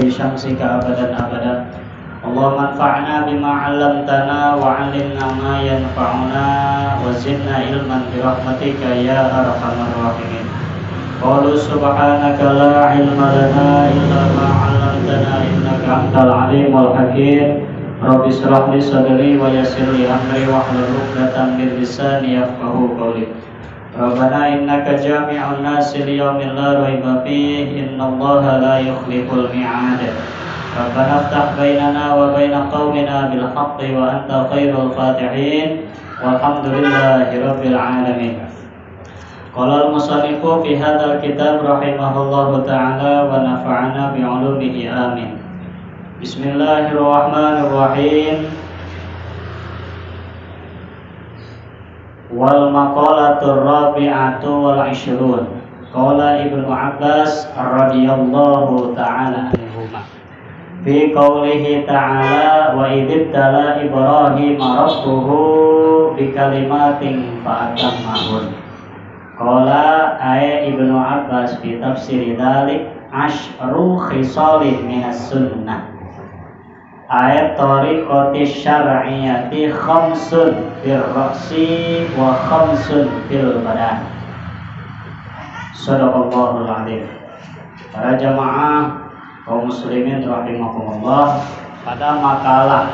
بشمسك أبدا أبدا. اللهم انفعنا بما علمتنا وعلمنا ما ينفعنا وزدنا علما برحمتك يا أرحم الراحمين. قالوا سبحانك لا علم لنا إلا ما علمتنا إنك أنت العليم الحكيم. رب اشرح لي صدري ويسر لي أمري واحلل عقدة من لساني يفقهوا قولي. ربنا إنك جامع الناس ليوم لا ريب فيه إن الله لا يخلف الميعاد. ربنا افتح بيننا وبين قومنا بالحق وأنت خير الفاتحين والحمد لله رب العالمين. قال المصنف في هذا الكتاب رحمه الله تعالى ونفعنا بعلومه آمين. بسم الله الرحمن الرحيم. والمقالة الرابعة والعشرون قال ابن عباس رضي الله تعالى عنهما في قوله تعالى وإذ ابتلى إبراهيم ربه بكلمات فأتمهن. قال ابن عباس في تفسير ذلك عشر خصال من السنة طريقة الشرعية خمس في الرأس وخمس في البدن. Sadaqallahul Adzim. Para jamaah kaum muslimin rahimakumullah, pada makalah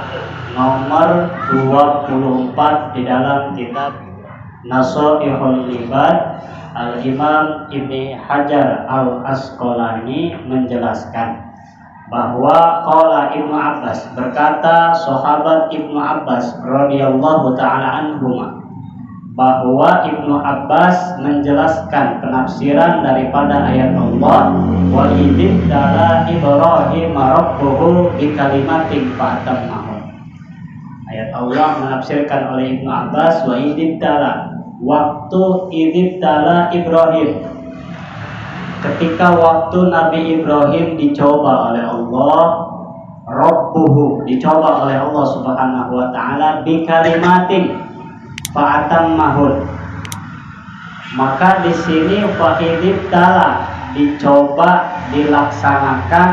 nomor 24 di dalam kitab Nasaihul Ibad, Al-Imam Ibnu Hajar Al-Asqalani menjelaskan bahwa qala Ibnu Abbas, berkata sahabat Ibnu Abbas radhiyallahu taala anhuma, bahwa Ibnu Abbas menjelaskan penafsiran daripada ayat Allah wa idzala Ibrahim rabbuhu bikalimatin fa'tamahun. Ayat Allah menafsirkan oleh Ibnu Abbas wa idzala, waktu idzala Ibrahim, ketika waktu Nabi Ibrahim dicoba oleh Allah, rabbuhu, dicoba oleh Allah Subhanahu wa taala bikalimatin fa'atammahun. Maka di sini fa'idibtala, dicoba dilaksanakan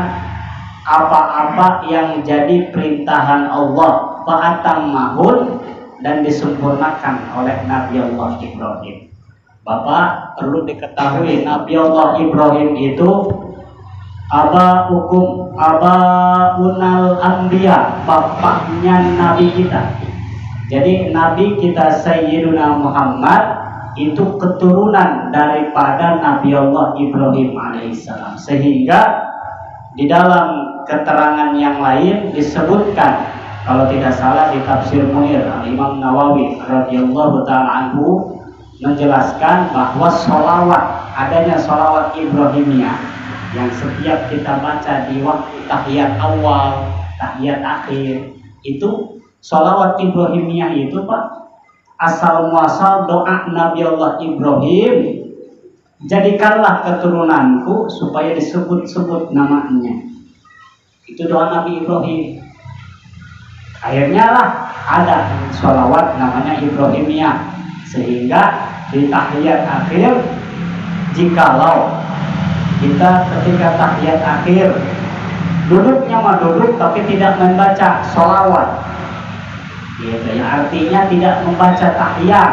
apa-apa yang jadi perintahan Allah, fa'atammahun, dan disempurnakan oleh Nabi Allah Ibrahim. Bapak perlu diketahui Nabi Allah Ibrahim itu abaunal anbiya, bapaknya Nabi kita. Jadi Nabi kita Sayyiduna Muhammad itu keturunan daripada Nabi Allah Ibrahim alaihissalam. Sehingga di dalam keterangan yang lain disebutkan, kalau tidak salah di tafsir Munir, Imam Nawawi radhiyallahu ta'ala anhu menjelaskan bahwa sholawat, adanya sholawat Ibrahimiyah yang setiap kita baca di waktu tahiyat awal, tahiyat akhir, itu sholawat Ibrahimiyah itu Pak, asal muasal doa Nabi Allah Ibrahim, jadikanlah keturunanku supaya disebut-sebut namanya. Itu doa Nabi Ibrahim. Akhirnya lah ada sholawat namanya Ibrahimiyah. Sehingga di tahiyat akhir, jikalau kita ketika tahiyat akhir duduknya mah duduk tapi tidak membaca sholawat, gitu ya, artinya tidak membaca tahiyat,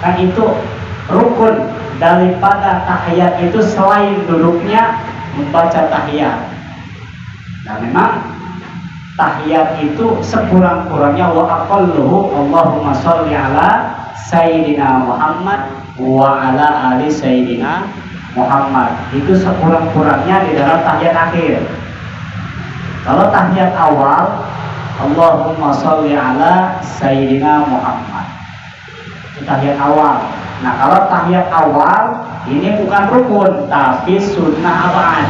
kan itu rukun daripada tahiyat itu selain duduknya membaca tahiyat. Nah memang tahiyat itu sekurang-kurangnya wa aqalluhu Allahumma sholli ala Sayyidina Muhammad wa ala ali Sayyidina Muhammad, itu sekurang-kurangnya di dalam tahiyat akhir. Kalau tahiyat awal Allahumma sholli ala Sayyidina Muhammad, itu tahiyat awal. Nah kalau tahiyat awal ini bukan rukun tapi sunnah abad.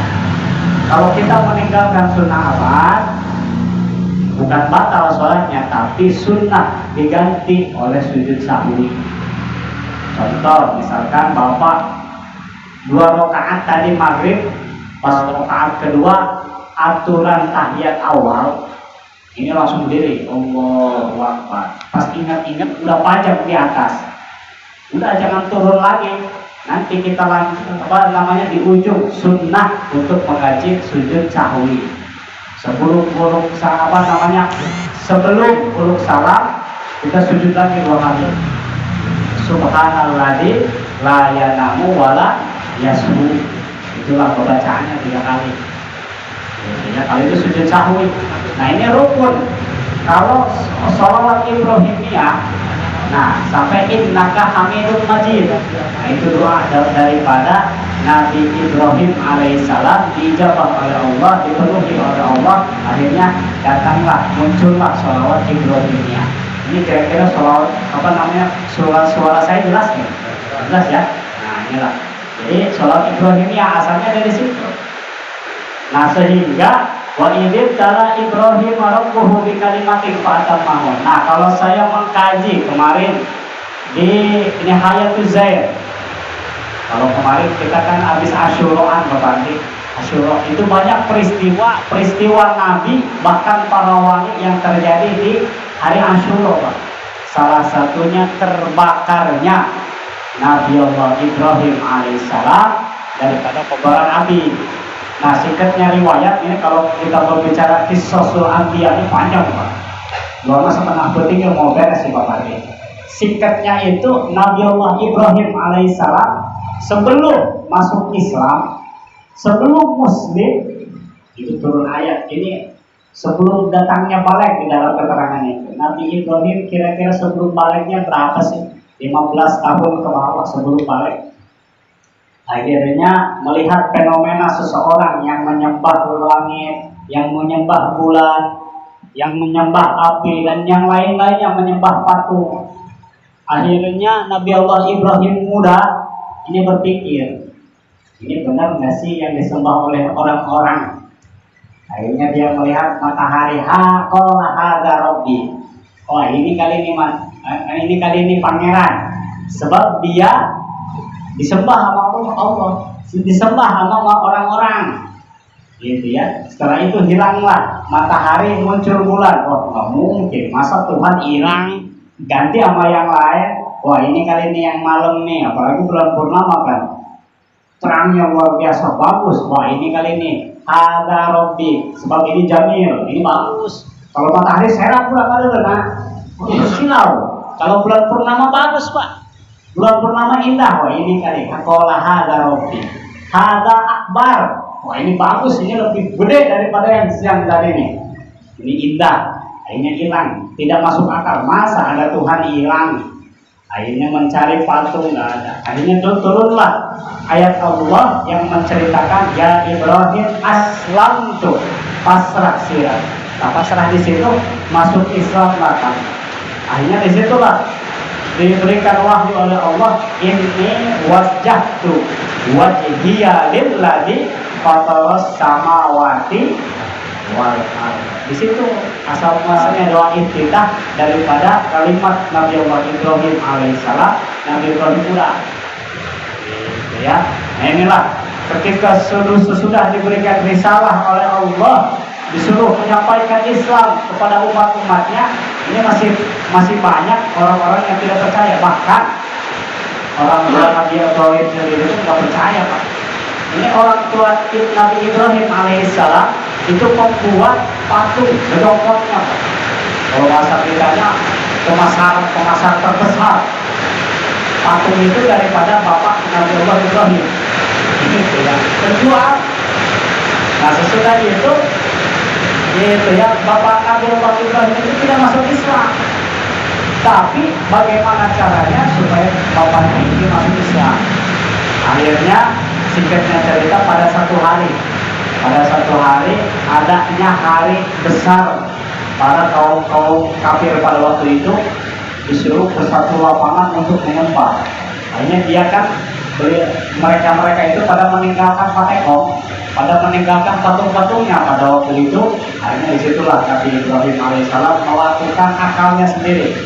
Kalau kita meninggalkan sunnah abad, bukan batal sholatnya tapi sunnah diganti oleh sujud sahwi. Contoh misalkan bapak 2 rakaat tadi maghrib, pas rakaat kedua aturan tahiyat awal ini langsung berdiri, Allahu Akbar. Pas ingat-ingat udah pajak di atas, udah jangan turun lagi. Nanti kita lanjut di ujung sunnah untuk mengkaji sujud sahwi. Sebelum uluk apa namanya? Sebelum uluk salam kita sujud lagi 2 kali. Subhanalladzi la yanamu wala yasmu. Itulah pembacaannya 3 kali. Ya, kalau itu sujud sahwi. Nah ini rukun. Kalau sholawat Ibrahimiyah, nah sampai innaka hamidun majid. Nah, itu doa daripada Nabi Ibrahim alaihissalam dijabah oleh Allah, dipenuhi oleh Allah. Akhirnya datanglah, muncullah sholawat Ibrahimiyah. Ini kira-kira sholawat apa namanya? Suara saya jelas ya? Jelas ya? Nah inilah. Jadi sholawat Ibrahimiyah asalnya dari situ. Nah sehingga wa idh tala Ibrahim rabbuhu bi kalimatin fa'atammahun. Nah kalau saya mengkaji kemarin di Nihayatul Zair, kalau kemarin kita kan habis Asyuraan Bapak Andi, Asyura itu banyak peristiwa Nabi bahkan para wali yang terjadi di hari Asyura Pak. Salah satunya terbakarnya Nabi Allah Ibrahim alaihissalam daripada kobaran api. Nah singkatnya riwayat ini kalau kita berbicara kisahul anbiya ini panjang Pak. 2,5 detik yang mau beres sih Bapak ini. Singkatnya itu Nabi Allah Ibrahim alaihissalam sebelum masuk Islam, sebelum Muslim itu turun ayat ini sebelum datangnya balik di dalam keterangan itu. Nabi Ibrahim kira-kira sebelum baliknya berapa sih? 15 tahun ke bawah sebelum balik. Akhirnya melihat fenomena seseorang yang menyembah langit, yang menyembah bulan, yang menyembah api, dan yang lain-lain yang menyembah patung. Akhirnya Nabi Allah Ibrahim muda ini berpikir, ini benar nggak sih yang disembah oleh orang-orang? Akhirnya dia melihat matahari, qala hadza rabbi. Oh ini kali ini pangeran, sebab dia disembah sama Allah, disembah sama orang-orang, gitu ya. Setelah itu hilanglah matahari, muncul bulan. Oh nggak mungkin, masa Tuhan hilang ganti sama yang lain? Wah ini kali ini yang malam nih, apalagi bulan purnama kan, terangnya luar biasa bagus. Wah ini kali ini hadza rabbi, sebab ini jamil, ini bagus. Kalau matahari serap pula kali nah, itu silau. Kalau bulan purnama bagus Pak. Bulan purnama indah, wah ini kali qala hadza rabbi, hadza akbar, wah ini bagus, ini lebih gede daripada yang tadi ini. Ini indah, akhirnya hilang, tidak masuk akal, masa ada Tuhan hilang. Akhirnya mencari patung, nggak ada. Akhirnya turunlah ayat Allah yang menceritakan ya Ibrahim aslamtu, pasrah sirah. Nah, pasrah di situ masuk Islam kan. Akhirnya disitulah diberikan wahyu oleh Allah, inni wajjahtu wajhiya lilladzi fataras samawati wal ardh. Di situ asal muasalnya doa iftitah daripada kalimat Nabi Allah Ibrahim alaihissalam. Nabi Ibrahim pula gitu ya. Nah inilah ketika sudah diberikan risalah oleh Allah, disuruh menyampaikan Islam kepada umat-umatnya, ini masih banyak orang-orang yang tidak percaya. Bahkan orang tua Nabi Ibrahim sendiri itu tidak percaya Pak. Ini orang tua Nabi Ibrahim alaihissalam itu membuat patung gedongkotnya Pak. Kalau bahasa kitanya pemasar terbesar patung itu daripada bapak Nabi Allah Ibrahim. Ini ya terjual. Nah sesudah itu ya bapak Nabi Allah Ibrahim itu tidak masuk Islam. Tapi bagaimana caranya supaya bapaknya ini masuk Islam? Akhirnya singkatnya cerita pada satu hari adanya hari besar, para kaum kafir pada waktu itu disuruh ke satu lapangan untuk menyembah. Akhirnya dia kan mereka itu pada meninggalkan patekong, pada meninggalkan patung-patungnya pada waktu itu. Akhirnya disitulah Nabi Ibrahim alaihissalam melakukan akalnya sendiri,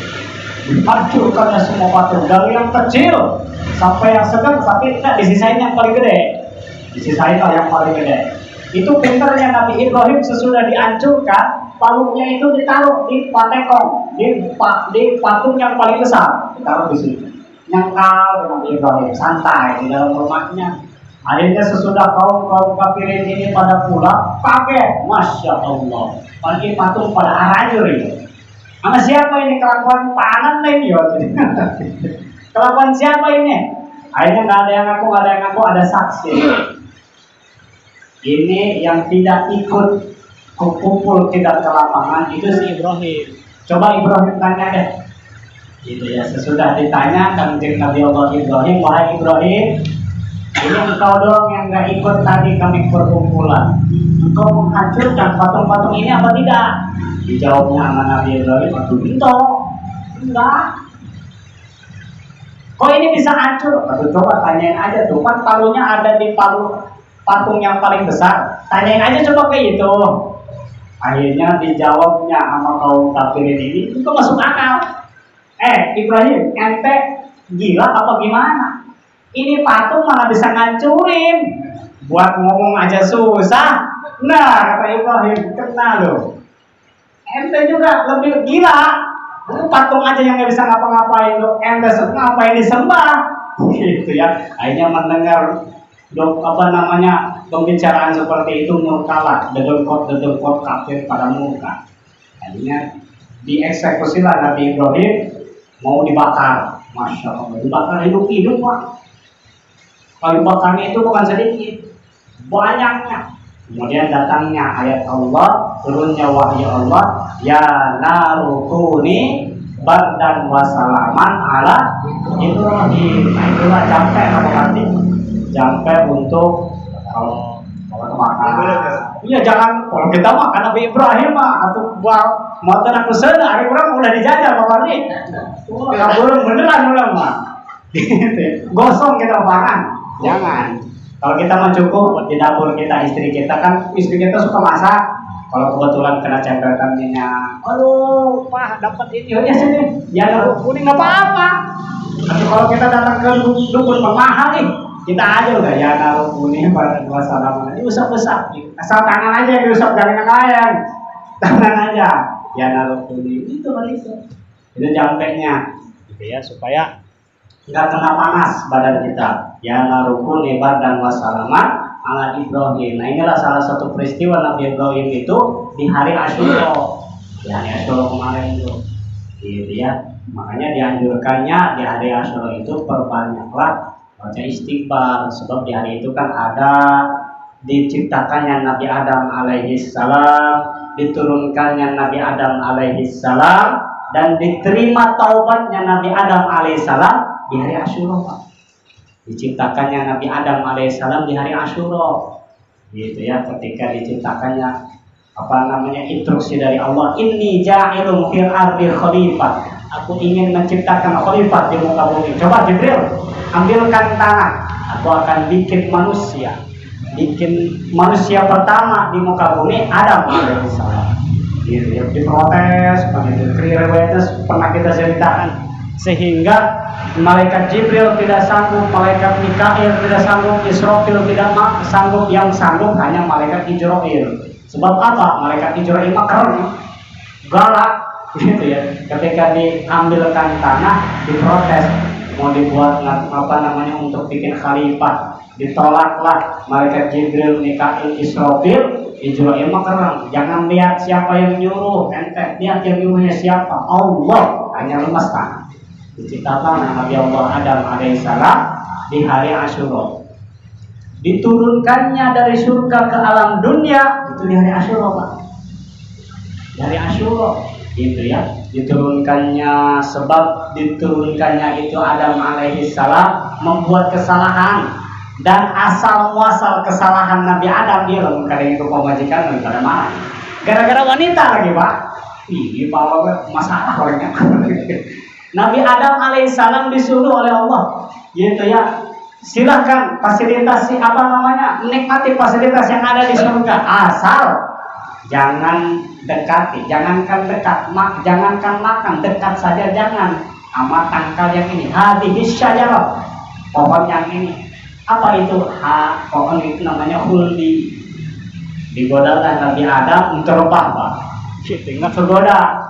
dihancurkannya semua patung dari yang kecil sampai yang sedang, tapi tidak disisain yang paling gede. Disisainlah yang paling gede. Itu pinternya Nabi Ibrahim, sesudah dihancurkan palungnya itu ditaruh di patekong, di patung yang paling besar, ditaruh di sini. Nyangkal dengan Ibrahim santai di dalam rumahnya. Akhirnya sesudah kaum kafirin ini pada pulang, kaget, masya Allah, pagi patung pada arajur itu. Sama siapa ini kelakuan panan nih ya? Kelakuan siapa ini? Akhirnya nggak ada yang ngaku, ada saksi. Ini yang tidak ikut kumpul tidak ke lapangan itu si Ibrahim. Coba Ibrahim tanya deh. Gitu ya, sesudah ditanya kanjeng Nabi Allah Ibrahim, wahai Ibrahim, ini engkau doang yang nggak ikut tadi kami perkumpulan. Engkau menghancurkan patung-patung ini apa tidak? Dijawabnya sama Nabi Ibrahim, aduh itu enggak. Kok ini bisa hancur? Aduh coba tanyain aja tuh, kan palunya ada di patung yang paling besar. Tanyain aja coba kayak gitu. Akhirnya dijawabnya sama kaum kafirin ini, itu masuk akal. Ibrahim, ente gila apa gimana? Ini patung malah bisa ngancurin. Buat ngomong aja susah. Nah, kata Ibrahim, kena loh. Ente juga lebih gila. Itu patung aja yang nggak bisa ngapa-ngapain loh. Ente ngapain disembah? Gitu ya. Akhirnya mendengar pembicaraan seperti itu murkalah, dedengkot kafir pada murka. Akhirnya dieksekusilah Nabi Ibrahim, mau dibakar. Masya Allah, dibakar hidup-hidup Pak. Kalau bakarnya itu bukan sedikit, banyaknya. Kemudian datangnya ayat Allah, turunnya wahyu Allah, ya narukuni bardan wasalaman ala Ibrahim. Nah itulah jampe apa arti? Jampe untuk kalau makan. Iya jangan kalau kita makan Nabi Ibrahim mah atau mau tenang kusena hari orang udah dijajah bapak nih. Nggak boleh beneran ulang mah. Gosong kita makan. Jangan. Kalau kita mau cukup di dapur kita, istri kita suka masak. Kalau kebetulan kena cempetan minyak, aduh, Pak, dapat ini aja sini. Ya dapat kuning nggak apa-apa. Tapi kalau kita datang ke dukun mahal nih, kita aja udah ya naruh kuning pada dua salaman. Diusap-usap, asal tangan aja yang diusap, jangan yang lain. Tangan aja, ya naruh kuning. Itu kan itu jampeknya, gitu ya, supaya nggak kena panas badan kita. Ya narukun ibar dan wasalaman ala Ibrahim. Nah inilah salah satu peristiwa Nabi Ibrahim itu di hari Asyura. Di hari Asyura kemarin itu, gitu ya. Makanya dianjurkannya di hari Asyura itu perbanyaklah baca istighfar. Sebab di hari itu kan ada diciptakannya Nabi Adam alaihi salam, diturunkannya Nabi Adam alaihi salam, dan diterima taubatnya Nabi Adam alaihi salam di hari Asyura, Pak. Diciptakannya Nabi Adam alaihissalam di hari Asyura, gitu ya. Ketika diciptakannya instruksi dari Allah, inni ja'ilun fil ardi khalifah, aku ingin menciptakan khalifah di muka bumi. Coba Jibril ambilkan tanah, aku akan bikin manusia pertama di muka bumi, Adam alaihissalam. Gitu ya, diprotes, riwayatnya pernah kita ceritakan, sehingga malaikat Jibril tidak sanggup, malaikat Mikail tidak sanggup, Israfil tidak sanggup, yang sanggup hanya malaikat Ijrail. Sebab apa? Malaikat Ijrail makar, galak, gitu ya. Ketika diambilkan tanah, diprotes, mau dibuat untuk bikin khalifah, ditolaklah malaikat Jibril, Mikail, Israfil. Ijrail makar, jangan lihat siapa yang nyuruh, ente lihat yang nyuruhnya siapa, Allah, hanya lemas tanah. Diciptakan Nabi Allah Adam alaihissalam di hari Asyura. Diturunkannya dari surga ke alam dunia itu di hari Asyura, Pak. Dari Asyura, gitu ya. Diturunkannya, sebab diturunkannya itu Adam alaihissalam membuat kesalahan, dan asal muasal kesalahan Nabi Adam dia kadang itu pemajikan pada mana? Gara-gara wanita lagi, Pak. Ini Pak masalah orangnya. Nabi Adam alaihissalam disuruh oleh Allah, gitu ya, silahkan fasilitasi menikmati fasilitas yang ada di surga, asal jangan dekati, jangankan makan, dekat saja jangan sama tangkal yang ini, hadhis syajarah, pohon yang ini. Apa itu? Pohon itu namanya huldi. Digodalah Nabi Adam terubah, Pak. Ingat tergoda.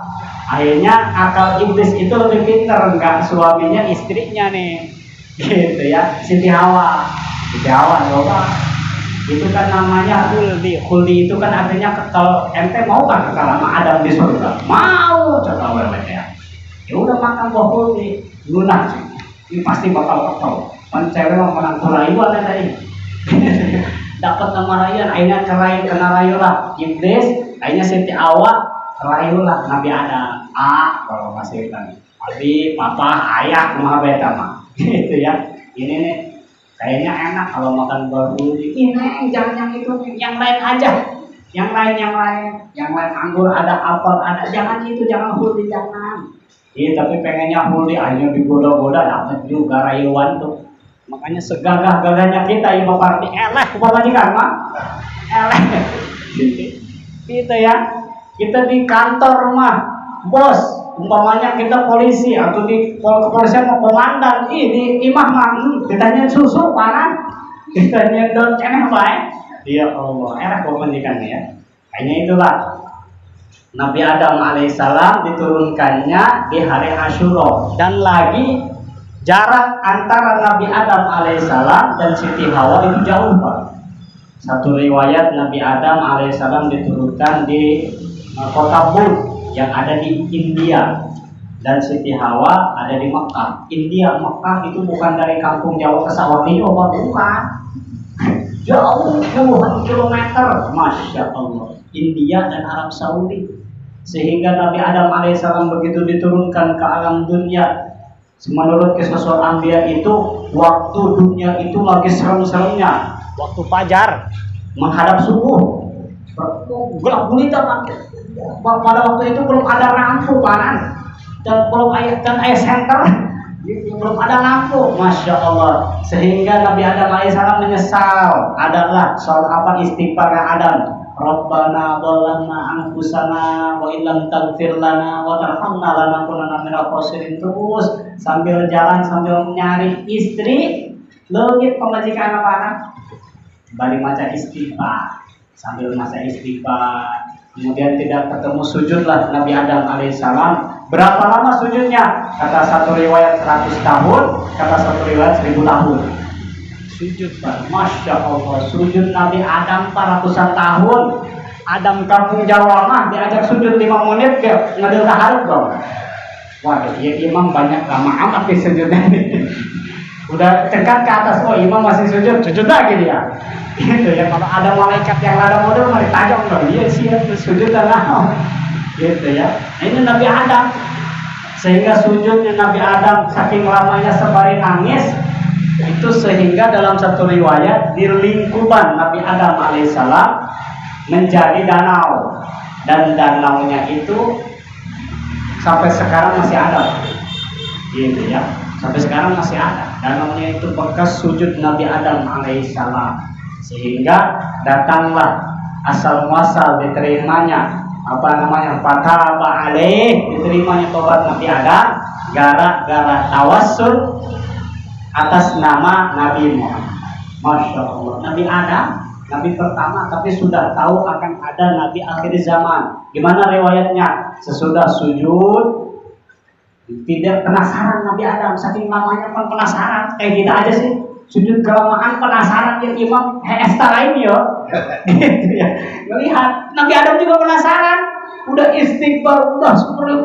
Akhirnya akal iblis itu lebih pintar, enggak suaminya, istrinya nih, gitu ya, Siti Hawa. Di Jawa coba. Itu kan namanya khuldi. Khuldi itu kan artinya kalau ente mau kan kekal sama Adam di surga? Mau, coba wewe ya. Ya udah makan buah khuldi, lunak sih. Ini pasti bakal kekal. Kan cewek mah menang kurayuan tadi. Dapat nama rayuan, akhirnya kena rayulah iblis, akhirnya Siti Hawa rayulah Nabi Adam. Kalau masih kan, Abi, Papa, Ayah, Mama Beta mah, gitu ya. Ini nih, kayaknya enak kalau makan buah khuldi. Ini jangan yang itu, yang lain aja. Yang lain anggur ada, apel ada, jangan itu, jangan khuldi, jangan. Iya, tapi pengennya khuldi, akhirnya digoda-goda, dapat juga rayuan tuh. Makanya segagah-gagahnya kita Ibu Parti majikan mah gitu ya. Kita di kantor mah bos, umpamanya kita polisi atau di kepolisian mau komandan, di imah mah ditanya susu panas, ditanya don ceneh bae. Ya Allah, majikan ya. Hanya itulah Nabi Adam alaihissalam diturunkannya di hari Asyura, dan lagi jarak antara Nabi Adam alaihissalam dan Siti Hawa itu jauh Pak. Satu riwayat Nabi Adam alaihissalam diturunkan di kota Bud yang ada di India, dan Siti Hawa ada di Mekah. India Mekah itu bukan dari kampung Jawa ke Sawatino, bukan. Jauh puluhan kilometer, masya Allah. India dan Arab Saudi. Sehingga Nabi Adam alaihissalam begitu diturunkan ke alam dunia, menurut kisah Anbiya itu waktu dunia itu lagi serem-seremnya, waktu fajar menghadap subuh, gelap gulita Pak. Pada waktu itu belum ada lampu panan, dan belum ayat center, belum ada lampu, masya Allah. Sehingga Nabi Adam alaihissalam menyesal adalah soal apa istighfar Adam. Rabbana dhalamna anfusana wa illam taghfir lana wa tarhamna lanakunanna minal khasirin, terus sambil jalan sambil nyari istri, leungit pemajikan anak-anak balik maca istighfar, sambil maca istighfar. Kemudian tidak ketemu sujudlah Nabi Adam alaihissalam. Berapa lama sujudnya? Kata satu riwayat 100 tahun, kata satu riwayat 1000 tahun. Sujud Pak, masya Allah, sujud Nabi Adam ratusan tahun. Adam kampung Jawa mah diajak sujud 5 menit ya ngadil taharuk dong. Waduh, ya imam banyak lama amat di sujudnya. Udah dekat ke atas, oh imam masih sujud lagi dia. Gitu ya, kalau ada malaikat yang ada model mah ditajam dong. Iya sih, sujud lah. Gitu ya. Nah, ini Nabi Adam. Sehingga sujudnya Nabi Adam saking lamanya sembari nangis, itu sehingga dalam satu riwayat di lingkupan Nabi Adam alaihissalam menjadi danau, dan danaunya itu sampai sekarang masih ada, gitu ya, sampai sekarang masih ada danaunya itu bekas sujud Nabi Adam alaihissalam. Sehingga datanglah asal muasal diterimanya fataba alaih, diterimanya tobat Nabi Adam gara-gara tawassul atas nama Nabi Muhammad. Masya Allah, Nabi Adam, Nabi pertama, tapi sudah tahu akan ada Nabi akhir zaman. Gimana riwayatnya? Sesudah sujud, tidak penasaran Nabi Adam, saking lamanya kan penasaran. Kayak kita aja sih, sujud kelamaan penasaran ya imam, lain ya. Gitu ya. Melihat, Nabi Adam juga penasaran. Udah istighfar, udah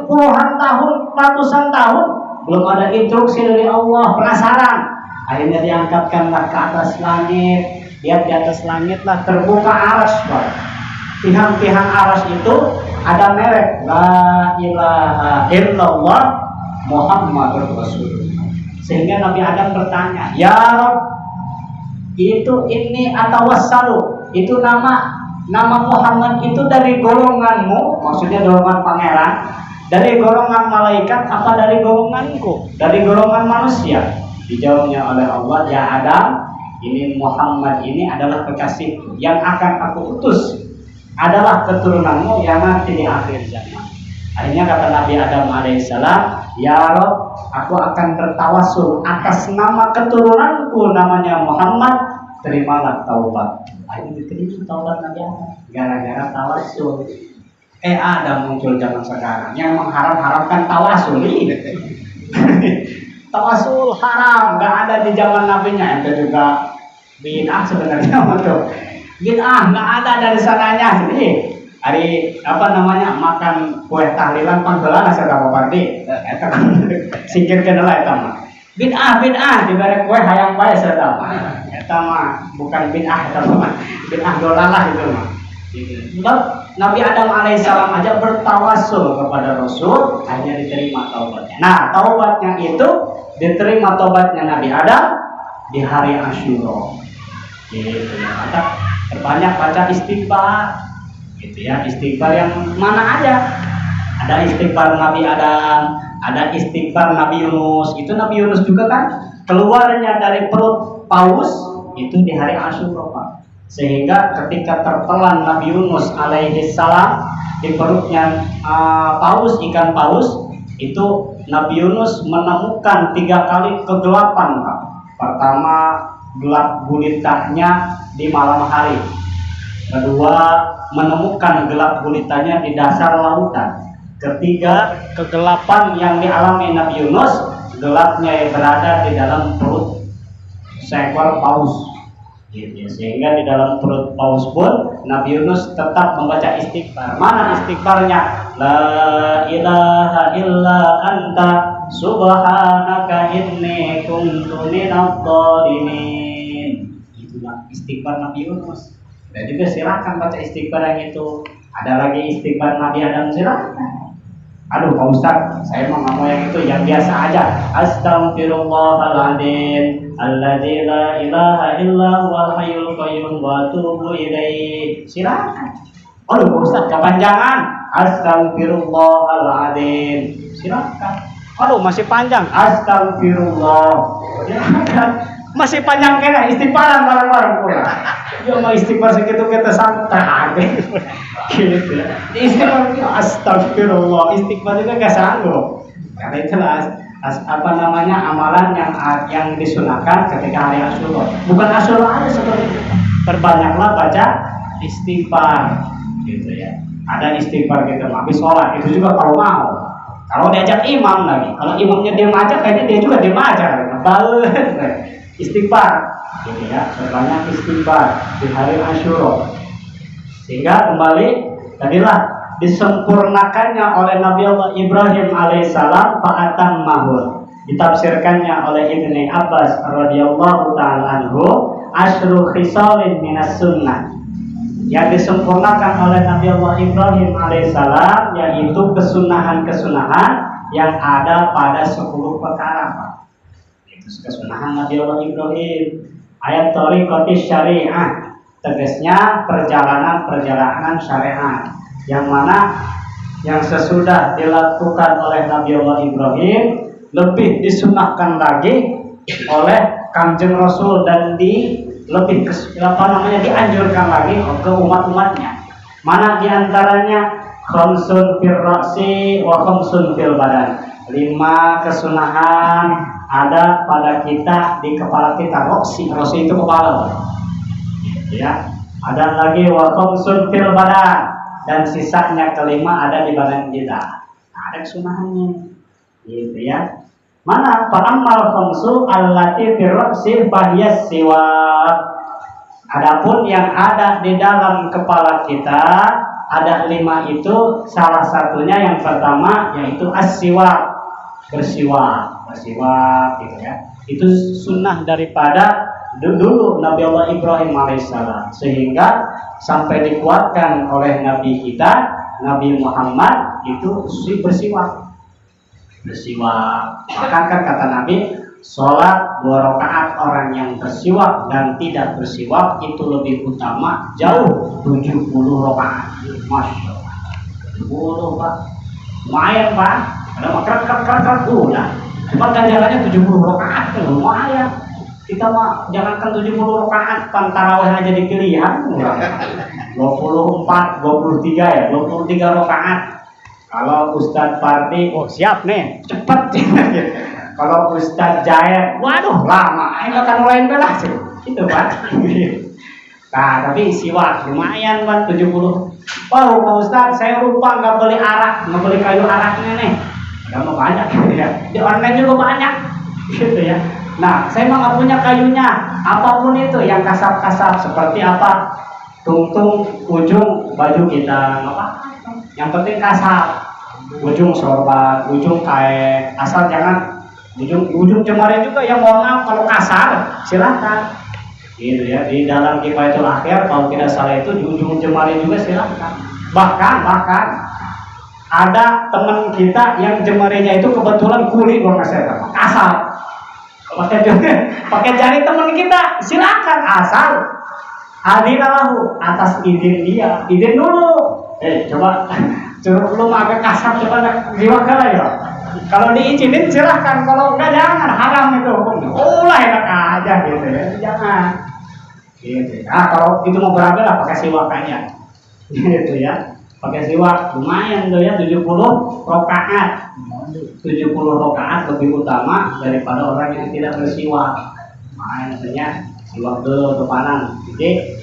puluhan tahun, ratusan tahun, belum ada instruksi dari Allah, penasaran. Akhirnya diangkatkanlah ke atas langit. Lihat di atas langit lah terbuka aras, Pak. Tiang-tiang aras itu ada merek La ilaha illallah Muhammadur Rasulullah. Sehingga Nabi Adam bertanya, ya Rabb, ini atawassalu, itu nama Muhammad itu dari golonganmu, maksudnya golongan pangeran, dari golongan malaikat apa dari golonganku, dari golongan manusia? Dijawabnya oleh Allah, ya Adam, ini Muhammad ini adalah kekasihku yang akan aku utus, adalah keturunanmu yang nanti di akhir zaman. Akhirnya kata Nabi Adam alaihissalam, ya Rabb, aku akan bertawassul atas nama keturunanku namanya Muhammad, terimalah taubat. Akhirnya diterima taubat Nabi Adam gara-gara tawassul. Ada muncul zaman sekarang yang mengharam-haramkan tawassul ini. Tawassul haram, nggak ada di zaman nabinya. Ente juga bid'ah sebenarnya untuk bid'ah nggak ada dari sananya. Jadi hari apa namanya makan kue tahlilan panggelan asa ka Bapak eta singkirkeun heula eta mah. Bid'ah dibere kue hayang bae sada mah. Eta mah bukan bid'ah eta mah. Bid'ah dolalah itu mah. Sebab Nabi Adam alaihissalam aja bertawasul kepada Rasul hanya diterima taubatnya. Nah, taubatnya itu diterima taubatnya Nabi Adam di hari Asyura. Gitu ya. Maka terbanyak baca istighfar. Gitu ya, istighfar yang mana aja. Ada istighfar Nabi Adam, ada istighfar Nabi Yunus. Itu Nabi Yunus juga kan keluarnya dari perut paus itu di hari Asyura, Pak. Sehingga ketika tertelan Nabi Yunus alaihi salam di perutnya ikan paus itu Nabi Yunus menemukan 3 kali kegelapan, Pak. Pertama gelap gulitanya di malam hari. Kedua menemukan gelap gulitanya di dasar lautan. Ketiga kegelapan yang dialami Nabi Yunus gelapnya berada di dalam perut seekor paus. Sehingga di dalam perut paus pun Nabi Yunus tetap membaca istighfar. Mana istighfarnya? La ilaha illa anta subhanaka inni kuntu minadh dhalimin. Itulah istighfar Nabi Yunus. Dan juga silakan baca istighfar yang itu. Ada lagi istighfar Nabi Adam, silakan. Aduh Pak Ustaz, saya mau ngomong yang itu yang biasa aja. Astaghfirullahaladzim alladzi la ilaha illa huwal hayyul qayyum wa atubu ilaihi. Silakan. Aduh Pak Ustaz, kepanjangan. Astaghfirullahaladzim. Silakan. Aduh masih panjang. Astagfirullah. Silakan. Masih panjang kena istighfaran bareng-bareng pula. Ya mau istighfar segitu kita santai. Gitu ya. Istighfar astagfirullah, istighfar juga gak sanggup. Karena itulah apa namanya amalan yang disunahkan ketika hari Asyura. Bukan Asyura aja seperti itu. Perbanyaklah baca istighfar, gitu ya. Ada istighfar kita habis sholat itu juga kalau mau. Kalau diajak imam lagi, kalau imamnya diam aja kayaknya dia juga diam aja. Bales istighfar, gitu ya. Perbanyak istighfar di hari Asyura. Sehingga kembali tadilah disempurnakannya oleh Nabi Allah Ibrahim alaihissalam fa'atan mahul, ditafsirkannya oleh Ibnu Abbas radhiyallahu taala anhu asyru khisalin minas sunnah, yang disempurnakan oleh Nabi Allah Ibrahim alaihissalam yaitu kesunahan-kesunahan yang ada pada 10 perkara. Itu kesunahan Nabi Allah Ibrahim. Ayat thariqatis syariah, tegasnya perjalanan syariat, yang mana yang sesudah dilakukan oleh Nabi Allah Ibrahim lebih disunahkan lagi oleh Kanjeng Rasul dan dianjurkan lagi ke umat-umatnya. Mana diantaranya khamsun fil ra'si wa khamsun fil badan. 5 kesunahan ada pada kita di kepala kita. Ra'si itu kepala. Ya, ada lagi wa khamsun fil badan, dan sisanya 5 ada di badan kita. Nah, ada kesunahannya. Gitu ya. Mana fa'amal khamsu allati fir ra'si fahiyas siwak. Adapun yang ada di dalam kepala kita ada 5 itu, salah satunya yang pertama yaitu as-siwak, bersiwak gitu ya. Itu sunnah daripada dulu Nabi Allah Ibrahim alaihissalam, sehingga sampai dikuatkan oleh Nabi kita Nabi Muhammad itu bersiwak. Maka kan kata Nabi, sholat 2 rakaat orang yang bersiwak dan tidak bersiwak itu lebih utama jauh 70 rakaat. Masya Allah, 70 Pak, lumayan Pak. Ada makrab udah. Cuma ganjarannya 70 rakaat, lumayan. Kita mah jangankan 70 rakaat, tarawih aja dipilihan 24, 23 ya, 23 rakaat. Kalau Ustadz Fardi, oh siap nih, cepet. Kalau Ustadz Jair, waduh lama, ini akan lain belah sih. Itu Pak. Nah, tapi siwak lumayan Pak, 70. Oh Pak Ustadz, saya lupa nggak beli kayu araknya nih. Udah mau banyak ya. Di online juga banyak. Gitu ya. Nah, saya mah nggak punya kayunya. Apapun itu yang kasar-kasar seperti apa, tungtung ujung baju kita, apa? Yang penting kasar. Ujung sorban, ujung kain, asal jangan ujung jemari juga yang mohon maaf kalau kasar, silakan. Gitu ya, di dalam Kifayatul Akhir kalau tidak salah itu di ujung jemari juga silakan. Bahkan ada teman kita yang jemarinya itu kebetulan kulit kalau nggak salah, kasar. Pakai jari teman kita, silakan asal adinalahu atas izin dia, izin dulu. Coba curug lu agak kasar, coba diwakil ya. Kalau diizinin silahkan, kalau enggak jangan, haram itu hukumnya. Lah enak aja gitu ya, jangan. Gitu. Kalau itu mau berabe lah pakai siwak aja. Gitu ya. Pakai siwak lumayan tuh ya, 70 rakaat. 70 rakaat lebih utama daripada orang yang tidak bersiwak. Makanya siwak dulu depanan. Jadi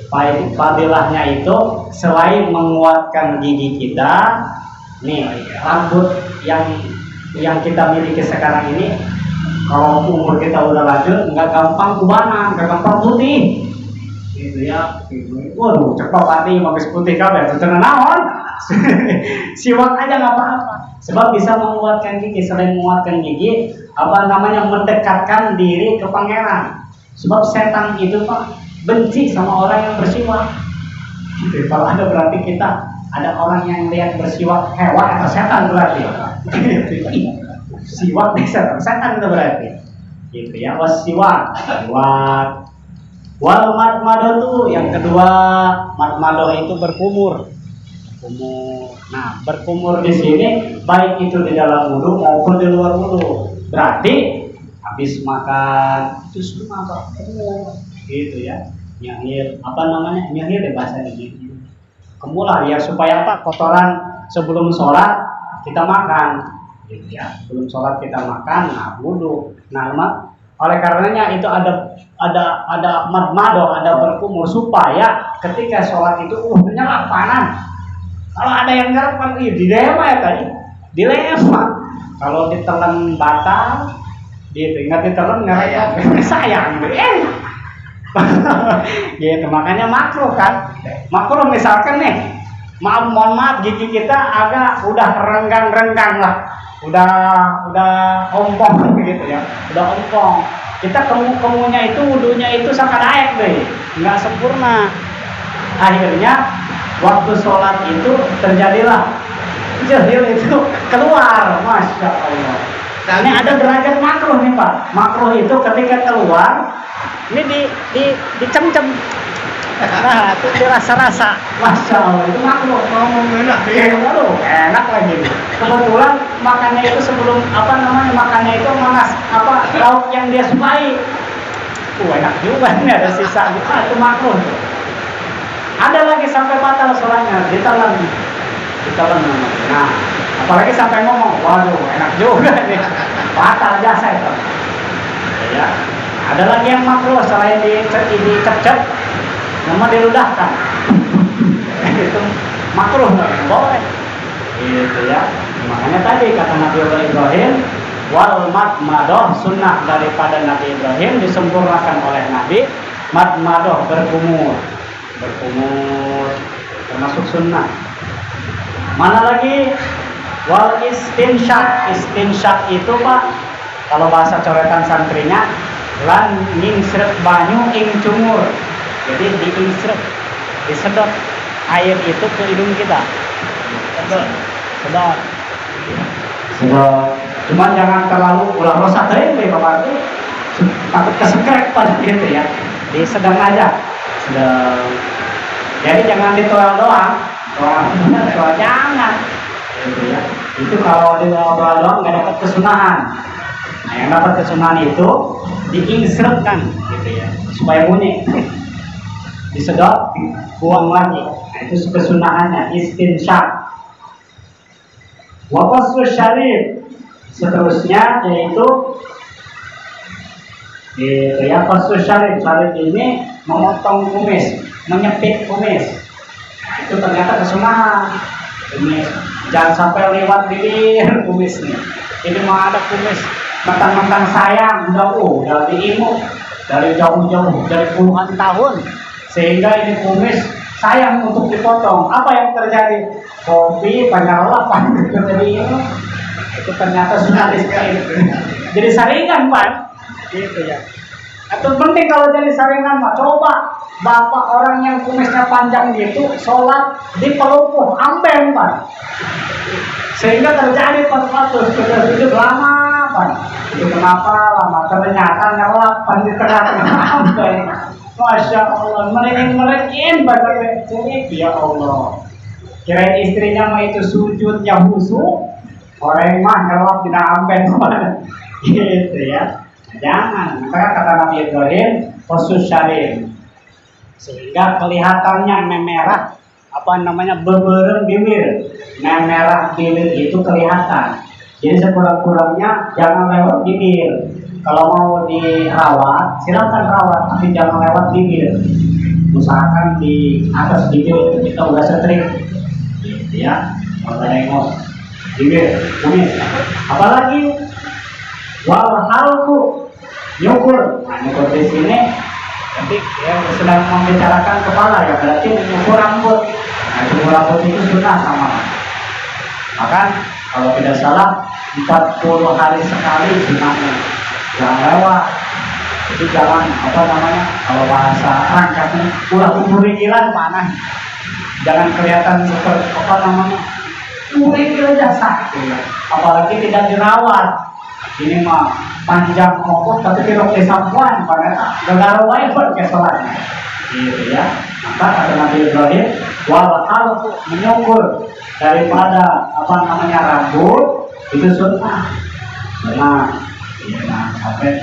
fadilahnya itu selain menguatkan gigi kita, nih rambut yang kita miliki sekarang ini, kalau umur kita udah lanjut nggak gampang kubanan, nggak gampang putih. Gitu ya. Waduh, cepat pati habis putih kabeh itu naon. Siwak aja nggak apa-apa. Sebab bisa menguatkan gigi. Selain menguatkan gigi, apa namanya, mendekatkan diri ke pangeran. Sebab setan itu Pak benci sama orang yang bersiwak. Gitu. Kalau ada berarti kita ada orang yang lihat bersiwak hewan atau setan berarti. Siwak bisa setan itu berarti. Gitu ya. Siwak. Wal madmadoh yang kedua, madmadoh itu berkumur. Nah, berkumur di sini baik itu di dalam wudu maupun di luar wudu. Berarti habis makan terus apa? Gitu ya. Nyahir, apa namanya? Nyahir deh bahasa ini. Kemulah ya supaya apa? Kotoran sebelum sholat kita makan. Gitu ya. Sebelum sholat kita makan, nah wudu. Nah, oleh karenanya itu ada madmadoh, ada berkumur supaya ketika sholat itu nyerap panas. Kalau ada yang nyerap kan dilema ya tadi, dilema. Kalau ditelan batal, ingat ditelan ngerek sayang, enak. Gitu, makanya makruh kan. Makruh misalkan nih, mohon maaf gigi kita agak udah renggang lah. Udah ompong gitu ya, udah ompong. Kita kemunya itu wudunya itu sakadaek deh, nggak sempurna. Akhirnya waktu sholat itu terjadilah jahil itu keluar, masya Allah. Ini ada derajat makruh nih Pak. Makruh itu ketika keluar, ini dicem-cem. Nah, itu dirasa-rasa, masya Allah, itu makruh. Enak, enak lagi. Kebetulan makannya itu sebelum makannya itu manas lauk yang dia sukai. Enak juga nih, ada sisa gitu. Itu makruh. Ada lagi sampai batal sholatnya, ditelan. Nah, apalagi sampai ngomong, waduh, enak juga nih, batal jasa itu. Ya. Ada lagi yang makruh selain dicecep. Nama diludahkan. Itu makruh nggak boleh. Gitu ya. Makanya tadi kata Nabi Ibrahim, wal madmadoh, sunnah daripada Nabi Ibrahim disempurnakan oleh Nabi. Madmadoh berkumur termasuk sunnah. Mana lagi? Wal istinsyak itu Pak, kalau bahasa coretan santrinya, lan ngingsrep banyu ing cumur. Jadi disedot air itu ke hidung kita. Sedot. Cuman jangan terlalu ulah rosak deh Bapak itu. Takut kesekrek pada gitu ya. Disedang aja. Jadi jangan ditoel doang. Jangan. Gitu ya. Itu kalau ditoel doang nggak dapat kesunahan. Nah, yang dapat kesunahan itu diingsrepkan gitu ya, supaya bunyi. Disedot, buang lagi. Nah, itu kesunahannya, istinsyak. Waqasul syarif. Seterusnya yaitu ya, qasul syarif. Syarif ini memotong kumis, menyepit kumis. Nah, itu ternyata kesunahan. Kumis jangan sampai lewat bibir kumis nih. Ini mah ada kumis mentang-mentang sayang udah diimuk dari jauh-jauh dari puluhan tahun, sehingga ini kumis sayang untuk dipotong. Apa yang terjadi? Kopi penyerapan jadi itu ternyata sudah jadi saringan Pak, gitu ya. Atau penting kalau jadi saringan mah coba bapak orang yang kumisnya panjang gitu sholat di pelupuh ambeng Pak, sehingga terjadi sudah hidup lama Pak. Itu kenapa lama? Ternyata nyelap pendidikan ambeng. Masya Allah, mereka bagai jadi ya Allah. Kirain istrinya mah itu sujudnya khusyuk, orang mah nyelap tidak ambeng gitu ya. Jangan, maka kata Nabi Ibrahim khusus syarif, sehingga kelihatannya memerah, apa namanya beberem bibir, memerah bibir itu kelihatan. Jadi sekurang-kurangnya jangan lewat bibir. Kalau mau dirawat, silakan rawat, tapi jangan lewat bibir. Usahakan di atas bibir itu kita udah setrik, gitu ya. Kalau nengok bibir, kumis. Apalagi wal halku nyukur. Nah, nyukur di sini, tapi ya sedang membicarakan kepala ya, berarti nyukur rambut. Nah, nyukur rambut itu sunnah sama. Maka kalau tidak salah 40 hari sekali sunnahnya. Jangan lewat, itu jangan apa namanya kalau bahasa rangkapnya ulah kuburikilan panah, jangan kelihatan seperti apa namanya kuburikilan jasa, apalagi tidak dirawat. Ini mah panjang ngomong tapi tidak disampuan pada gegaro wae pun kesolatnya, gitu ya. Maka kata Nabi Ibrahim wal halqu menyukur daripada apa namanya rambut itu sunnah. Nah, nah, sampai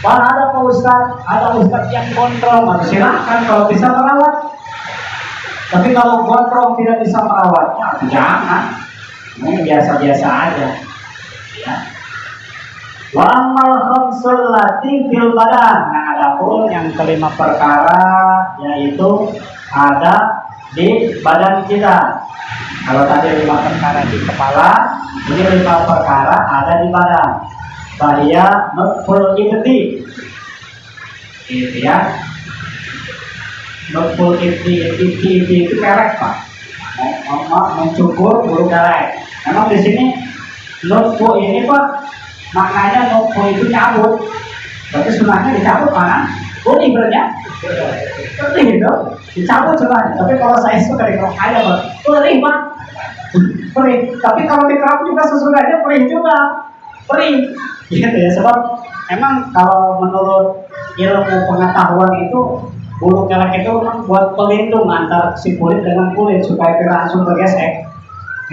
kalau ada Pak Ustadz, ada Ustadz yang gondrong, silahkan kalau bisa merawat. Tapi kalau gondrong tidak bisa merawatnya, jangan. Ini biasa-biasa aja. Ya. Wa amal khamsul lati fil badan. Nah, adapun yang kelima perkara yaitu ada di badan kita. Kalau tadi 5 perkara di kepala, ini 5 perkara ada di badan. Bahaya nutful ibti, gitu ya. Nutful ibti itu kerek Pak, mencukur bulu kerek. Memang di sini nutful ini Pak, maknanya nutful itu cabut. Berarti sunahnya dicabut mana? Bodi berarti seperti itu, dicabut sunahnya. Tapi kalau saya suka dikerok aja Pak, perih Pak, perih. Tapi kalau dikerok juga sesudahnya perih juga, perih. Gitu ya, sebab emang kalau menurut ilmu pengetahuan itu bulu kelek itu memang buat pelindung antara si kulit dengan kulit supaya tidak langsung bergesek.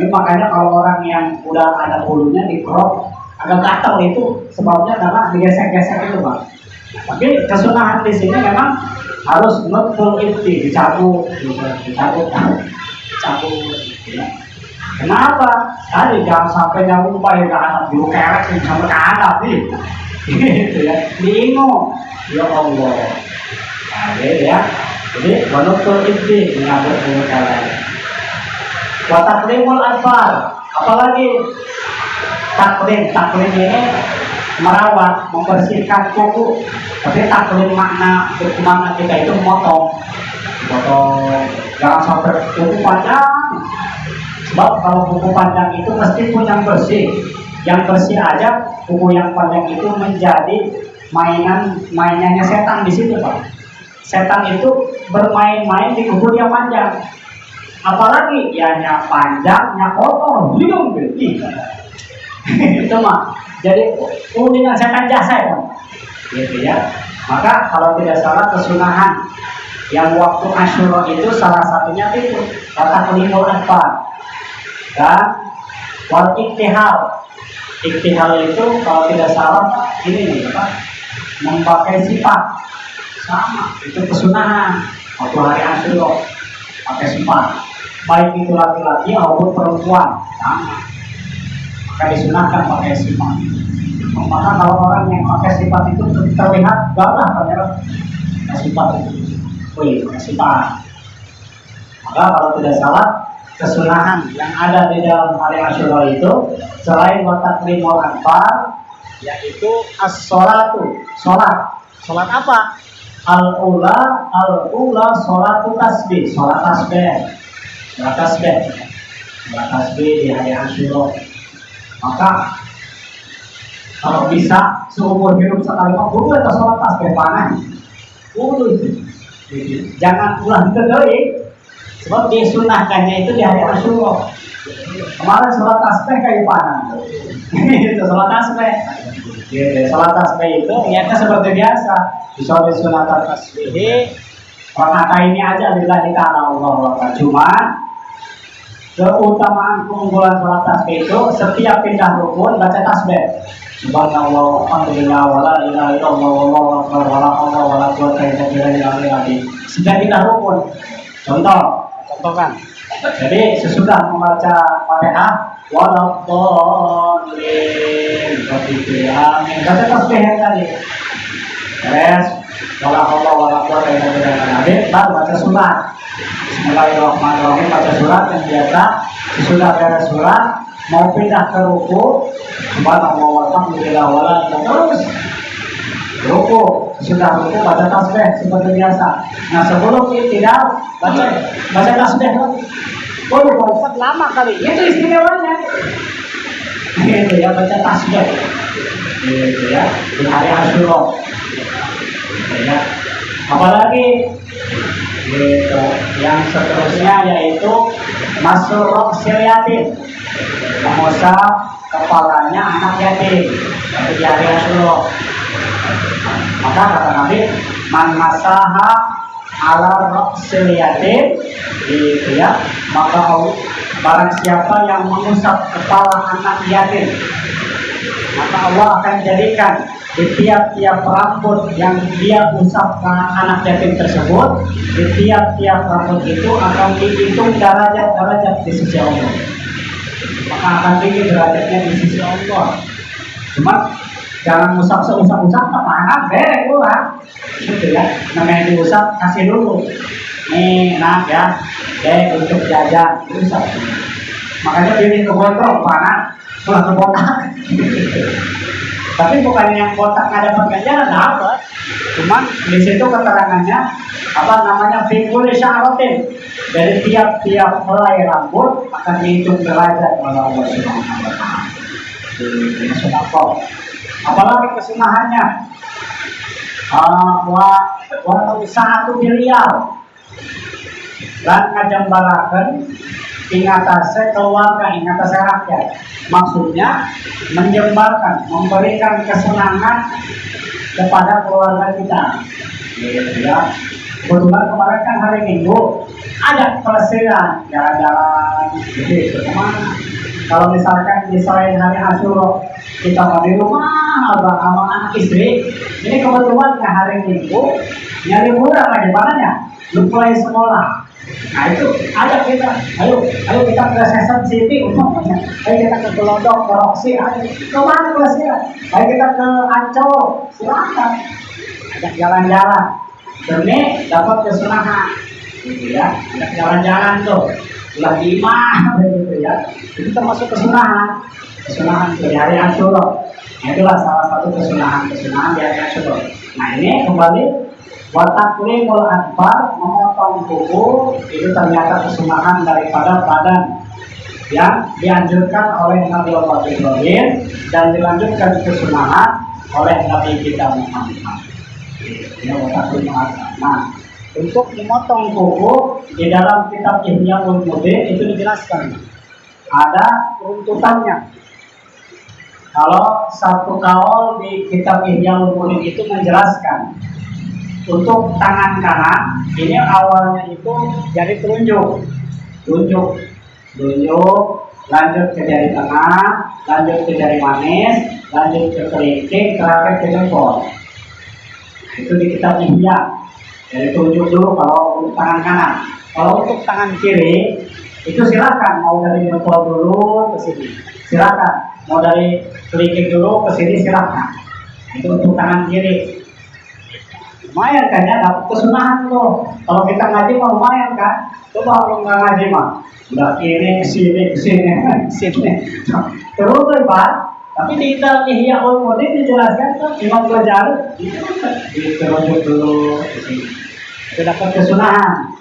Ini makanya kalau orang yang udah ada bulunya dikerok agak gatal itu sebabnya karena digesek-gesek itu Pak. Tapi kesunahan di sini memang harus nutful ibti, dicabut, dicabut. Gitu ya. Kenapa? Tadi jangan sampai nyamuk upaya ke anak bulu kerek sampai ke anak nih, gitu ya. Diingu, ya Allah. Nah, ya. Jadi menutul ibti menyambut bulu kerek. Wataklimul asfar, apalagi taklim ini merawat, membersihkan kuku. Tapi taklim makna kita itu memotong, jangan sampai kuku panjang. Sebab kalau kuku panjang itu mesti pun yang bersih aja kuku yang panjang itu menjadi mainannya setan di situ Pak. Setan itu bermain-main di kuku yang panjang. Apalagi ya panjangnya kotor, bingung gitu. Itu mah jadi dengan setan jasa ya, gitu ya. Maka kalau tidak salah kesunahan yang waktu Asyura itu salah satunya itu kata kelimul asfar. Dan wal iktihal itu kalau tidak salah ini nih Pak, memakai sifat sama itu kesunahan waktu hari Asyura pakai sifat, baik itu laki-laki maupun perempuan sama, maka disunahkan pakai sifat. Maka kalau orang yang pakai sifat itu terlihat gagah ternyata sifat itu, pakai sifat. Maka kalau tidak salah kesunahan yang ada di dalam hari Asyura itu selain wataklimul anfar yaitu as-sholatu, sholat. sholat apa? Al-ula sholatu tasbih, sholat tasbih. Sholat tasbih. Sholat tasbih di hari Asyura. Maka kalau bisa seumur hidup sekali kudu atau sholat tasbih panah. Kudu itu. Jangan ulang kedoi. Sebab disunahkannya itu di hari Asyura. Kemarin sholat tasbih kayak panah. Itu sholat tasbih. Sholat tasbih itu niatnya seperti biasa. Disoleh sunatan tasbih. Rakaat ini aja lillahi ta'ala Allah. Cuma keutamaan keunggulan sholat tasbih itu setiap pindah rukun baca tasbih. Subhanallah, alhamdulillah, wala ilaha illallah, wallahu akbar, wala haula wala quwwata illa billah. Setiap pindah rukun. Contohkan. Jadi sesudah membaca Fatihah, waladhdallin, amin. Baca tasbih yang tadi. Beres, wala haula wala quwwata illa billah. Baru baca surat. Bismillahirrahmanirrahim, baca surat yang biasa. Sesudah beres surat, mau pindah ke ruku, subhanallah walhamdulillah wala terus ruku. Sudah ruku baca tasbih seperti biasa. Nah sebelum tidak baca tasbih lagi. Oh, Pak lama kali. Itu istimewanya. Itu ya baca tasbih. Itu ya di hari Asyura. Ya. Apalagi gitu. Yang seterusnya yaitu masuk yatim, mengusap kepalanya anak yatim di hari Asyura. Maka kata Nabi, man masaha ala ra'sil yatim, gitu ya, maka barang siapa yang mengusap kepala anak yatim, maka Allah akan jadikan di tiap-tiap rambut yang dia usap ke anak yatim tersebut, di tiap-tiap rambut itu akan dihitung derajat-derajat di sisi Allah. Maka akan tinggi derajatnya di sisi Allah. Cuma jangan usap seusap-usap kemana, berek pulang. Gitu ya, namanya diusap kasih dulu. Nih, nak ya, untuk jajan, usap. Makanya pilih ke botol, mana? Pulang ke botak. Tapi bukan yang botak nggak dapat ganjaran, dapat. Cuman di situ keterangannya apa namanya figur syaratin, dari tiap-tiap helai rambut akan dihitung derajat oleh Allah Subhanahu wa taala. Apalagi kesunahannya satu miliar dan ngajambarakan ingatase keluarga, ingatase rakyat. Maksudnya menjembarkan, memberikan kesenangan kepada keluarga kita. Gitu ya. Kebetulan kemarin kan hari Minggu ada pelesiran jalan-jalan gitu kemana. Kalau misalkan di selain hari Asyura kita mau di rumah abang sama anak istri, ini kebetulan hari Minggu nyari murah lagi mananya, mulai sekolah. Nah itu ajak kita, ayo kita ke Session City umpamanya, ayo kita ke Gelodok, ke Roxy, ayo kemana pelesiran, ayo kita ke Ancol, silakan, ajak jalan-jalan, demi dapat kesenangan, gitu ya, ajak jalan-jalan tuh, ulah 5, gitu ya, itu termasuk kesenangan di hari Asyura. Nah, itulah salah satu kesunahan di hari Asyura. Nah ini kembali wataklimul adbar, memotong kuku, itu ternyata kesunahan daripada badan yang dianjurkan oleh Nabi Allah Ibrahim dan dilanjutkan kesunahan oleh Nabi kita Muhammad. Ini wataklimul adbar. Nah, untuk memotong kuku di dalam kitab Ihya Ulumuddin itu dijelaskan ada runtutannya. Kalau satu kaul di kitab Ihya Ulumuddin itu menjelaskan untuk tangan kanan ini awalnya itu jari telunjuk, lanjut ke jari tengah, lanjut ke jari manis, lanjut ke kelingking, terakhir ke jempol. Itu di kitab Ihya. Jadi telunjuk dulu kalau untuk tangan kanan. Kalau untuk tangan kiri itu silakan, mau dari jempol dulu ke sini, silakan. Mau dari kelingking dulu ke sini, silakan. Itu untuk tangan kiri. Lumayan kan ya, dapat kesunahan tuh. Kalau kita ngaji mah lumayan kan. Coba kalau nggak ngaji mah, udah kiri ke sini. Terus lebar. Tapi di dalam Ihya Ulumuddin dijelaskan kan Imam Ghazali diterujuk dulu itu dapat kesunahan.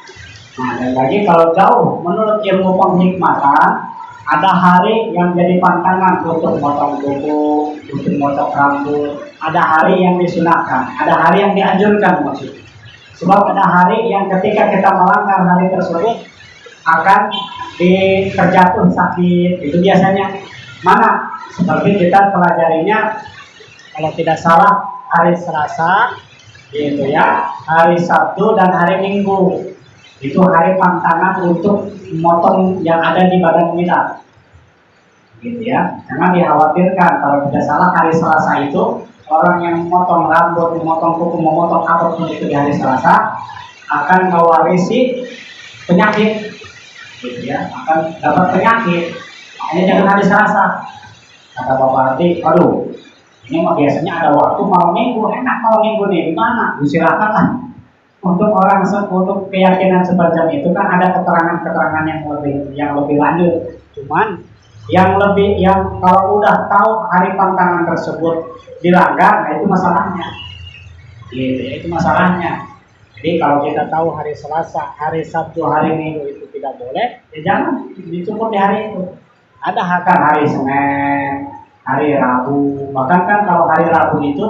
Nah, dan lagi kalau jauh menurut ilmu penghikmatan ada hari yang jadi pantangan untuk motong kuku, untuk motong rambut. Ada hari yang disunahkan, ada hari yang dianjurkan maksudnya. Sebab ada hari yang ketika kita melanggar hari tersebut akan terjatuh sakit. Itu biasanya mana? Seperti kita pelajarinya kalau tidak salah hari Selasa, gitu ya, hari Sabtu dan hari Minggu. Itu hari pantangan untuk memotong yang ada di badan kita, gitu ya. Jangan dikhawatirkan kalau tidak salah hari Selasa itu orang yang memotong rambut, memotong kuku, memotong apapun itu di hari Selasa akan mewarisi penyakit, gitu ya, akan dapat penyakit. Makanya jangan hari Selasa. Kata Bapak Arti, aduh, ini mah biasanya ada waktu malam minggu, enak malam minggu nih, di mana? Silakanlah. Untuk orang untuk keyakinan semacam itu kan ada keterangan-keterangan yang lebih lanjut. Cuman yang kalau udah tahu hari pantangan tersebut dilanggar, nah itu masalahnya. Gitu ya, itu masalahnya. Jadi kalau kita tahu hari Selasa, hari Sabtu, hari Minggu itu tidak boleh, ya jangan dicukup di hari itu. Ada akan hari Senin, hari Rabu, bahkan kan kalau hari Rabu itu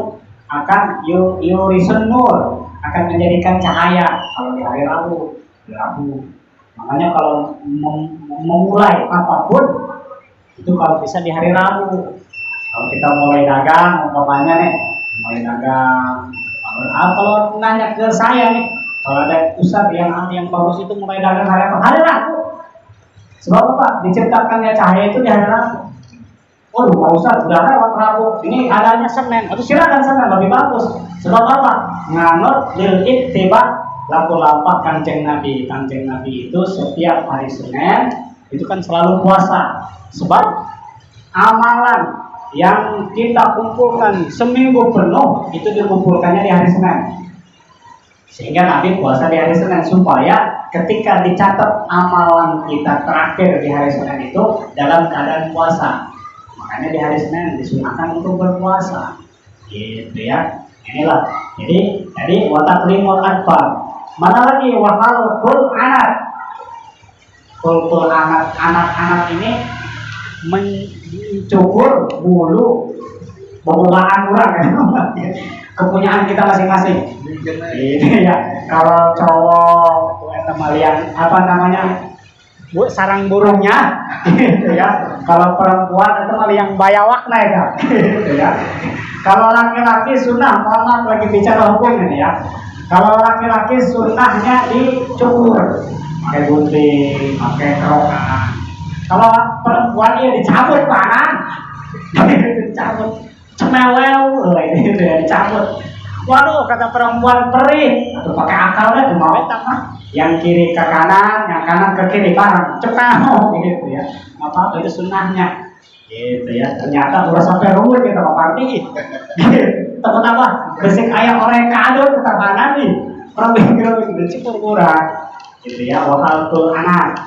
akan yurisun nur, akan menjadikan cahaya kalau di hari Rabu. Makanya kalau memulai apapun itu kalau bisa di hari Rabu. Kalau kita mulai dagang, umpamanya nih, mulai dagang. Kalau nanya ke saya nih, kalau ada ustaz yang bagus itu mulai dagang hari apa? Hari Rabu. Sebab apa? Diciptakannya cahaya itu di hari Rabu. Oh, Pak Ustaz, sudah lewat Rabu. Ini adanya Senin. Atau silakan Senin lebih bagus. Sebab apa? Nganut lil ittiba laku lampah Kanjeng Nabi. Kanjeng Nabi itu setiap hari Senin itu kan selalu puasa. Sebab amalan yang kita kumpulkan seminggu penuh itu dikumpulkannya di hari Senin. Sehingga Nabi puasa di hari Senin supaya ketika dicatat amalan kita terakhir di hari Senin itu dalam keadaan puasa. Makanya di hari Senin disunahkan untuk berpuasa. Gitu ya. Inilah. Jadi wataklimul adfar. Mana lagi wahal kul anak. Kul anak ini mencukur bulu pembukaan orang ya. Kepunyaan kita masing-masing. Ini ya. Kalau cowok yang apa namanya sarang burungnya, gitu ya. Kalau perempuan itu malah yang bayawakna ya, gitu ya. Kalau laki-laki sunnah, mohon maaf lagi bicara hukum ini ya. Kalau laki-laki sunnahnya dicukur, pakai gunting, pakai kerokan. Kalau perempuan ya dicabut tangan, dicabut. Cemewel, gitu ya, dicabut. Waduh, kata perempuan perih, atau pakai akalnya cuma mah. Yang kiri ke kanan, yang kanan ke kiri bareng, cemewel, gitu ya. Apa itu sunnahnya, gitu ya. Ternyata udah sampai rumah kita Pak Parti. Takut apa? Besik ayam orang kado ke mana nih? Orang bikin cikur kurang, gitu ya. Wakal tuh anak.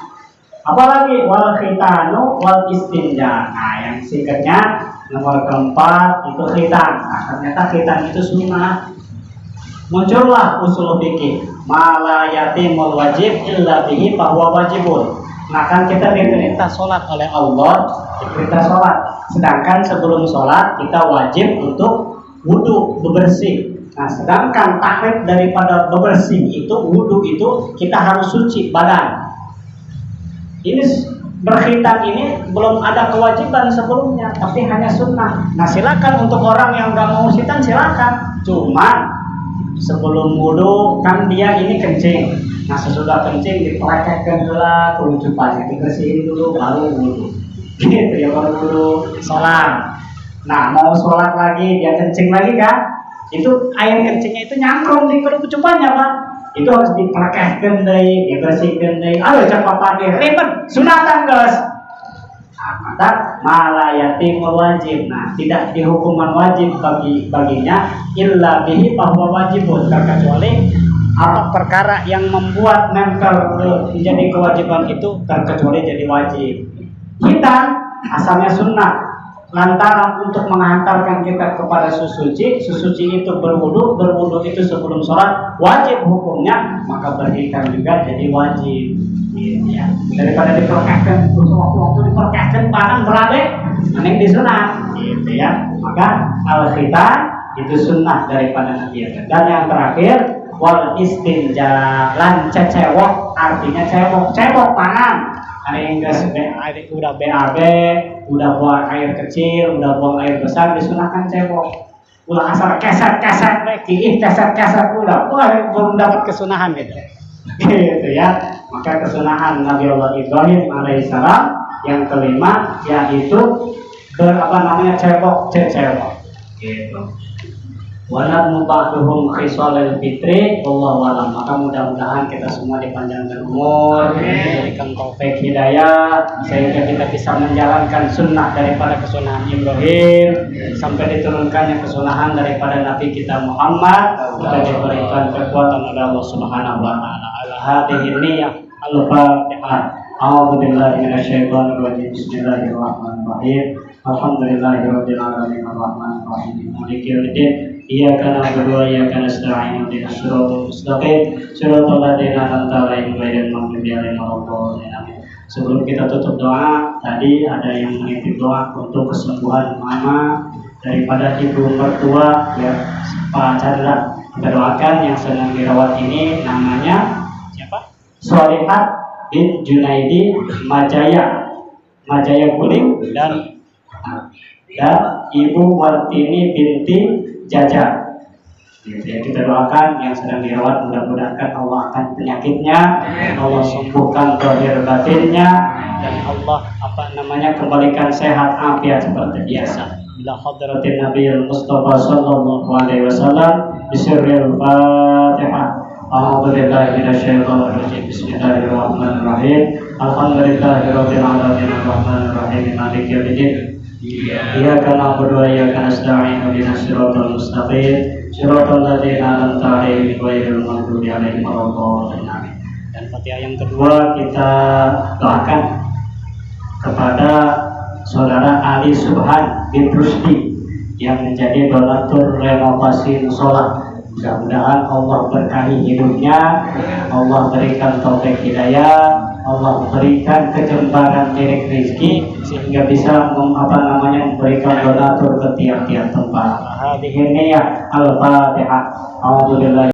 Apalagi wal khitanu wal istinja. Nah, yang singkatnya nomor keempat itu khitan. Nah, ternyata khitan itu sunnah. Muncullah usul fikih mala yatimul wajib illa bihi bahwa wajibun. Nah, kan kita diperintah sholat oleh Allah, diperintah sholat. Sedangkan sebelum sholat kita wajib untuk wudu, bebersih. Nah, sedangkan takrif daripada bebersih itu, wudu itu kita harus suci badan. Ini berkhitan ini belum ada kewajiban sebelumnya, tapi hanya sunnah. Nah, silakan untuk orang yang nggak mau khitan silakan. Cuman sebelum wudu kan dia ini kencing. Nah, sesudah kencing dipelekehkan dulu kerucupannya, dibersihin dulu baru wudu. Gitu ya, baru wudu sholat. Nah, mau sholat lagi dia kencing lagi kan? Itu air kencingnya itu nyangkrung di kerucupannya Pak. Itu harus dipelekehkan deh, dibersihkan deh. Ayo cepat pakai ribet, sunatan guys. Nah, maka malah yatimul wajib. Nah, tidak dihukuman wajib baginya illa bihi bahwa wajibun, terkecuali apa perkara yang membuat nempel menjadi kewajiban itu terkecuali jadi wajib. Khitan asalnya sunnah. lantaran untuk mengantarkan kita kepada sesuci itu berwudu itu sebelum sholat wajib hukumnya, maka berikan juga jadi wajib. Gitu ya. Daripada diperkaskan waktu diperkaskan panan berade, mending disunat, gitu ya. Maka al-khitan itu sunnah daripada Nabi. Dan yang terakhir wal istinja lan cecewok, artinya cebok panan. Ada yang udah BAB, udah buang air kecil, udah buang air besar, disunahkan cebok. Ulah asal keset udah, belum dapat kesunahan gitu. Gitu ya. Maka kesunahan Nabi Allah Ibrahim alaihissalam yang kelima yaitu cebok. Gitu. Walat mubahuhum khisalil fitri, wallahu alam. Maka mudah-mudahan kita semua dipanjangkan umur, diberikan taufik hidayah, sehingga kita bisa menjalankan sunnah daripada kesunahan Ibrahim, sampai diturunkannya kesunahan daripada Nabi kita Muhammad, kita diberikan kekuatan oleh Allah Subhanahu wa taala. Ala hadhihi niyyah al-Fatihah. A'udzu billahi minasyaitonir rajim. Bismillahirrahmanirrahim. Alhamdulillahirabbil alamin arrahmanir rahim maliki yaumiddin. Iyyaka na'budu wa iyyaka nasta'in ihdinas siratal mustaqim siratal ladzina an'amta 'alaihim ghairil maghdubi alaihim waladdallin. Sebelum kita tutup doa, tadi ada yang menitip doa untuk kesembuhan mama daripada ibu mertua ya Pak Chandra. Kita doakan yang sedang dirawat ini namanya siapa? Sholihat bin Junaidi Majaya Kuning dan Ibu Wartini binti Jaja. Gitu ya, kita doakan yang sedang dirawat, mudah-mudahan Allah akan penyakitnya, Allah sembuhkan zahir batinnya, dan Allah kembalikan sehat afiat seperti biasa. Bila hadratin Nabiyil Mustafa sallallahu alaihi wasallam bisirril Fatihah. A'udzu billahi minasyaitonir rajim. Bismillahirrahmanirrahim. Alhamdulillahirabbil alamin arrahmanir rahim maliki yaumiddin. Iyyaka na'budu wa iyyaka nasta'in ihdinas siratal mustaqim siratal ladzina an'amta 'alaihim ghairil maghdubi 'alaihim waladdallin. Dan Fatihah yang kedua kita doakan kepada Saudara Ali Subhan bin Rusdi yang menjadi donatur renovasi musola. Mudah-mudahan Allah berkahi hidupnya, Allah berikan taufik hidayah, Allah berikan kejembaran tirik rezeki sehingga bisa memberikan donatur ke tiap-tiap tempat. Hadhihi niyyah al-Fatihah. Alhamdulillah.